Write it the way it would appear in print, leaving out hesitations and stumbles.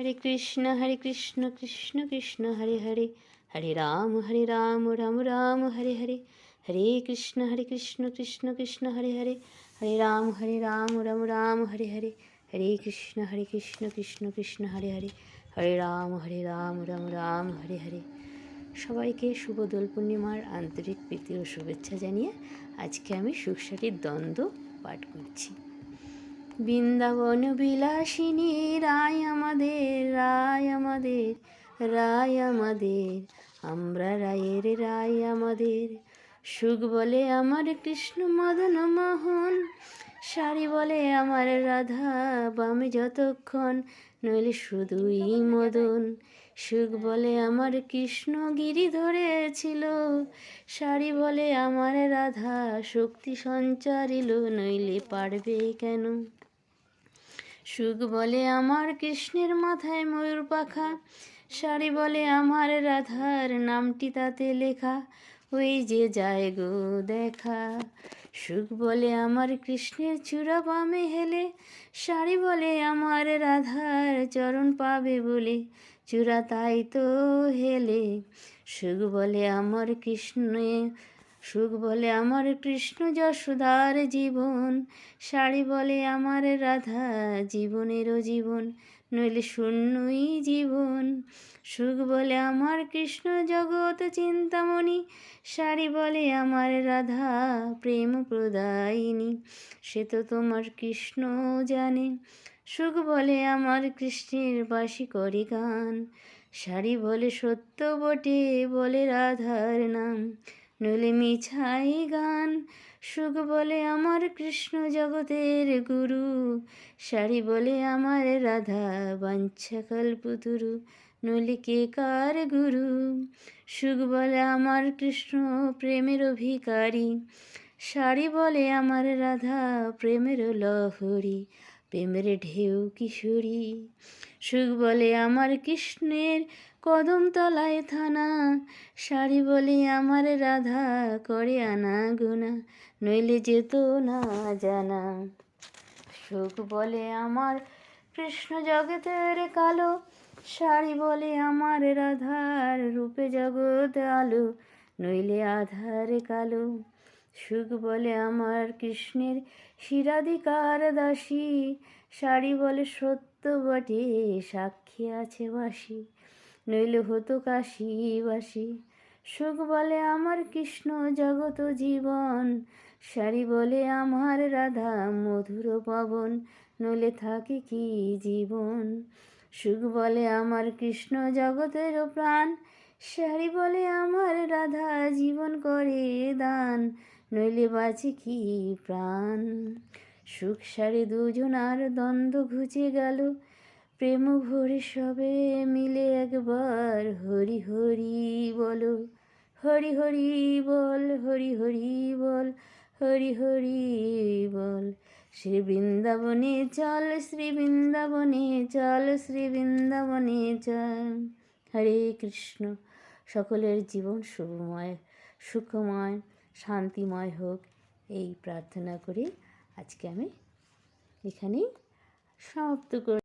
হরে কৃষ্ণ কৃষ্ণ কৃষ্ণ হরে হরে, হরে রাম রাম রাম হরে হরে, হরে কৃষ্ণ কৃষ্ণ কৃষ্ণ হরে হরে, হরে রাম রাম রাম হরে হরে, হরে কৃষ্ণ কৃষ্ণ কৃষ্ণ হরে হরে, হরে রাম রাম রাম হরে হরে। সবাইকে শুভ দোল পূর্ণিমার আন্তরিক প্রীতি ও শুভেচ্ছা জানিয়ে আজকে আমি সুখসারীর দ্বন্দ্ব পাঠ করছি। বৃন্দাবন বিলাসিনী রায় আমাদের, রায় আমাদের, রায় আমাদের, আমরা রায়ের রায় আমাদের। সুখ বলে আমার কৃষ্ণ মদন মোহন, শাড়ি বলে আমার রাধা বামে যতক্ষণ, নইলে শুধুই মদন। সুখ বলে আমার কৃষ্ণ গিরি ধরেছিল, শাড়ি বলে আমার রাধা শক্তি সঞ্চারিল, নইলে পারবে কেন। সুখ বলে আমার কৃষ্ণের মাথায় ময়ূর পাখা, শাড়ি বলে আমার রাধার নামটি তাতে লেখা, ওই যে যায় গো দেখা। সুখ বলে আমার কৃষ্ণের চূড়া বামে হেলে, শাড়ি বলে আমার রাধার চরণ পাবে বলে, চূড়া তাই তো হেলে। সুখ বলে আমার কৃষ্ণ যশোদার জীবন, শাড়ি বলে আমার রাধা জীবনেরও জীবন, নইলে শূন্যই জীবন। সুখ বলে আমার কৃষ্ণ জগৎ চিন্তামণি, শাড়ি বলে আমার রাধা প্রেম প্রদায়িনী, সে তো তোমার কৃষ্ণ জানে। সুখ বলে আমার কৃষ্ণের বাসি করে গান, শাড়ি বলে সত্য বটে বলে রাধার নাম, নইলে মিছাই গান। সুখ বলে আমার কৃষ্ণ জগতের গুরু, শাড়ি বলে আমার রাধা বাঞ্ছা কল্পতরু, নইলে কে কার গুরু। সুখ বলে আমার কৃষ্ণ প্রেমের ভিখারি, শাড়ি বলে আমার রাধা প্রেমের লহরী, প্রেমের ঢেউ কিশোরী। সুখ বলে আমার কৃষ্ণের কদম তলায় থানা, শাড়ি বলে আমার রাধা করে আনা গোনা, নইলে যেত না জানা। সুখ বলে আমার কৃষ্ণ জগতের কালো, শাড়ি বলে আমার রাধার রূপে জগৎ আলো, নইলে আধার কালো। সুখ বলে আমার কৃষ্ণের শিরাধিকার দাসী, শাড়ি বলে সত্য বটে সাক্ষী আছে বাসি, নইলে হতো কাশীবাসী। সুখ বলে আমার কৃষ্ণ জগত জীবন, শাড়ি বলে আমার রাধা মধুর পবন, নইলে থাকে কি জীবন। সুখ বলে আমার কৃষ্ণ জগতের প্রাণ, শাড়ি বলে আমার রাধা জীবন করে দান, নইলে বাঁচে কি প্রাণ। সুখ সারে দুজনার দ্বন্দ্ব ঘুচে গেল, প্রেম ভরে সবে মিলে একবার হরি হরি বলো, হরি হরি বল, হরি হরি বল, হরি হরি বল। শ্রী বৃন্দাবনে চল, শ্রী বৃন্দাবনে চল, শ্রী বৃন্দাবনে চল। হরে কৃষ্ণ। সকলের জীবন শুভময়, সুখময়, শান্তিময় হোক, এই প্রার্থনা করে আজকে আমি এখানেই সমাপ্ত করি।